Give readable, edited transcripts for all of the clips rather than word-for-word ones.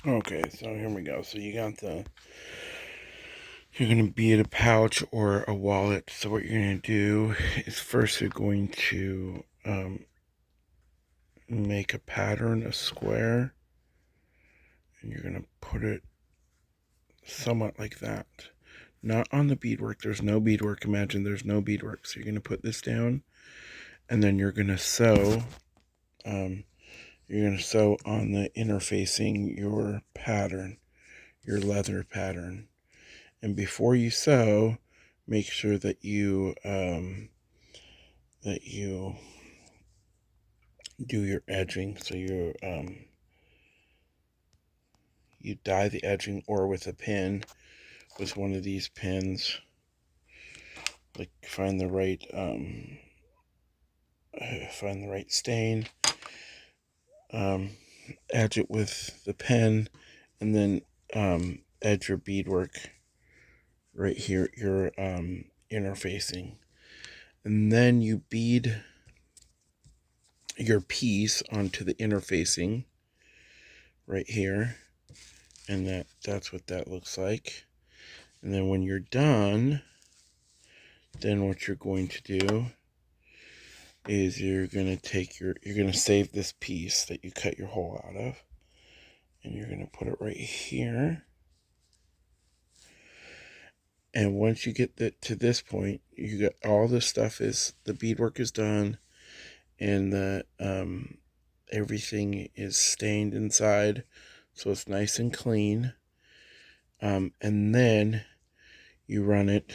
Okay, so here we go. So you're going to bead a pouch or a wallet. So what you're going to do is first you're going to make a pattern, a square, and you're going to put it somewhat like that. Not on the beadwork. There's no beadwork. Imagine there's no beadwork. So you're going to put this down, and then you're going to sew. You're going to sew on the interfacing your pattern, your leather pattern. And before you sew, make sure that you do your edging. So you dye the edging, or with a pin, with one of these pins. Like find the right stain. Edge it with the pen, and then edge your beadwork right here. Your interfacing, and then you bead your piece onto the interfacing right here, and that's what that looks like. And then when you're done, then what you're going to do is you're going to save this piece that you cut your hole out of, and you're going to put it right here. And once you get to this point, you got all this stuff, is the beadwork is done, and the everything is stained inside, so it's nice and clean. And then you run it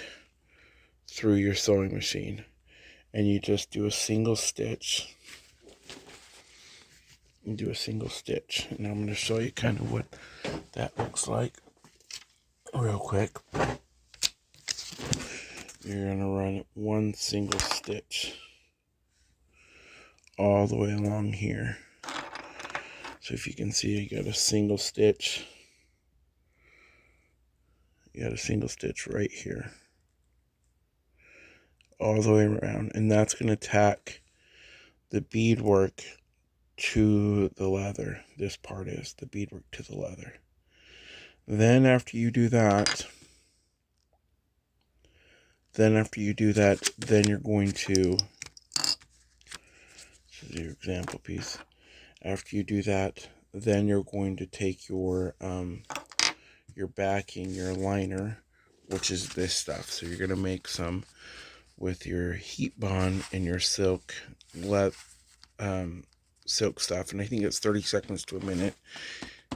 through your sewing machine, and you just do a single stitch. And I'm going to show you kind of what that looks like real quick. You're going to run one single stitch all the way along here. So if you can see, you got a single stitch. You got a single stitch right here, all the way around, and that's going to tack the beadwork to the leather. This part is the beadwork to the leather. Then after you do that, then you're going to, this is your example piece. After you do that, then you're going to take your backing, your liner, which is this stuff. So you're going to make some with your heat bond and your silk stuff, and I think it's 30 seconds to a minute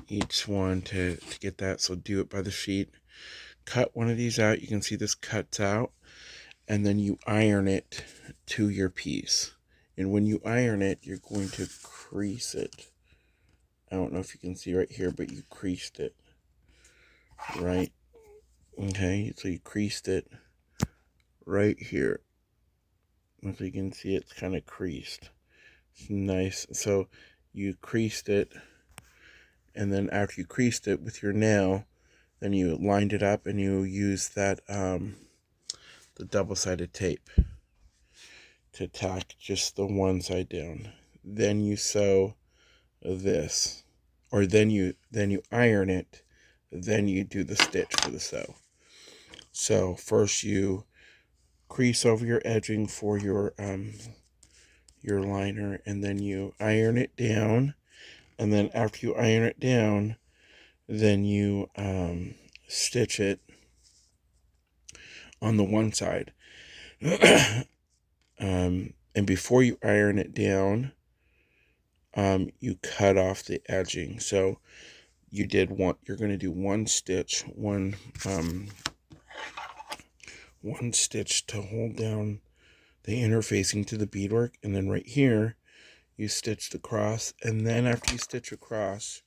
each one to get that. So do it by the sheet. Cut one of these out. You can see this cuts out, and then you iron it to your piece. And when you iron it, you're going to crease it. I don't know if you can see right here, but you creased it, right? Okay, so you creased it right here. As you can see, it's kind of creased. It's nice. So you creased it, and then after you creased it with your nail, then you lined it up, and you used that the double-sided tape to tack just the one side down. Then you sew this, or then you iron it, then you do the stitch for the sew. So first you crease over your edging for your liner, and then you iron it down, and then after you iron it down, then you stitch it on the one side. And before you iron it down, you cut off the edging. So you're going to do one stitch to hold down the interfacing to the beadwork, and then right here you stitched across, and then after you stitch across,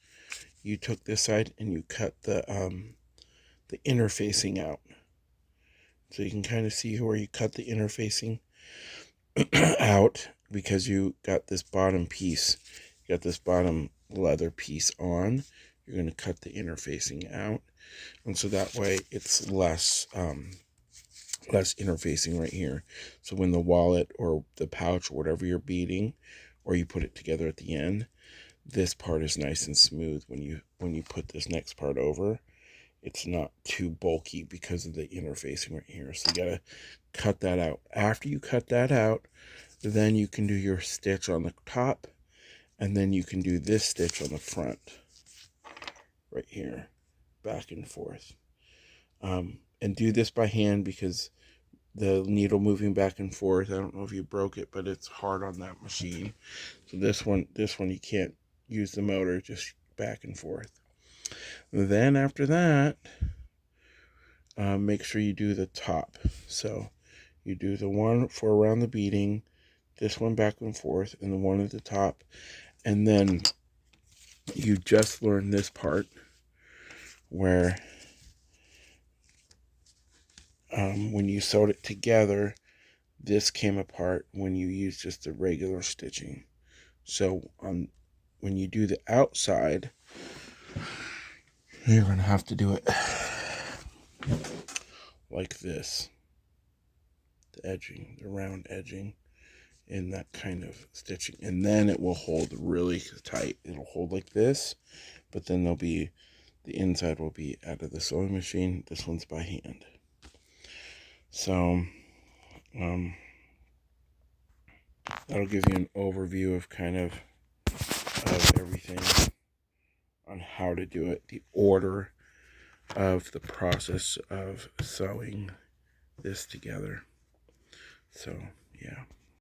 you took this side and you cut the interfacing out. So you can kind of see where you cut the interfacing out, because you got this bottom piece, you got this bottom leather piece on. You're going to cut the interfacing out, and so that way it's less interfacing right here. So when the wallet or the pouch or whatever you're beading, or you put it together at the end, this part is nice and smooth when you put this next part over. It's not too bulky because of the interfacing right here. So you gotta cut that out. After you cut that out, then you can do your stitch on the top, and then you can do this stitch on the front right here, back and forth. And do this by hand because the needle moving back and forth, I don't know if you broke it, but it's hard on that machine. So this one you can't use the motor, just back and forth. Then after that, make sure you do the top. So you do the one for around the beading, this one back and forth, and the one at the top. And then you just learn this part where when you sewed it together, this came apart when you use just the regular stitching. So when you do the outside, you're going to have to do it like this. The edging, the round edging in that kind of stitching. And then it will hold really tight. It'll hold like this, but then the inside will be out of the sewing machine. This one's by hand. So that'll give you an overview of kind of everything on how to do it, the order of the process of sewing this together. So yeah.